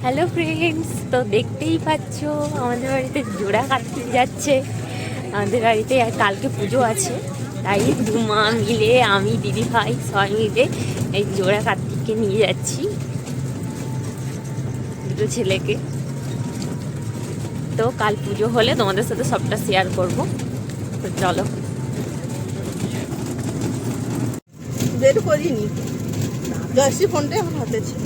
Hello friends, তো দেখতেই পাচ্ছ আমাদের বাড়িতে জোড়া কাটতে যাচ্ছে। আমাদের বাড়িতে কালকে পুজো আছে, তাই দু মা মিলে আমি দিদি ভাই সবাই মিলে এই জোড়া কার্তিককে নিয়ে যাচ্ছি, দুটো ছেলেকে। তো কাল পুজো হলে তোমাদের সাথে সবটা শেয়ার করব। তো চলো। বের করিনি, জয়শ্রী ফোনটাই আমার হাতে ছিল।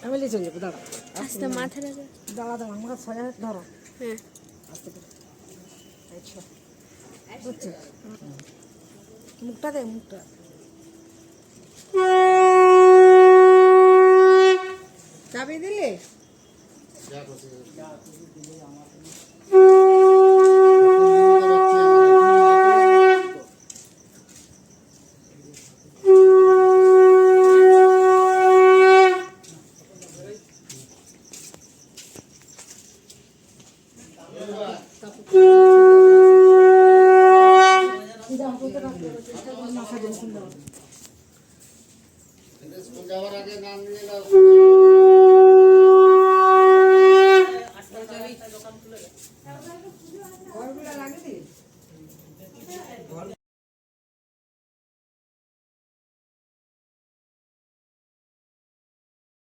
আমি চলে যাবো, দাঁড়া আস্তে মাথা দাঁড়া দাঁড়া, আমাকে সোজা ধরো। হ্যাঁ, আস্তে করে আচ্ছা, বুঝছো? মুখটা দে, মুখটা চাবি দিলে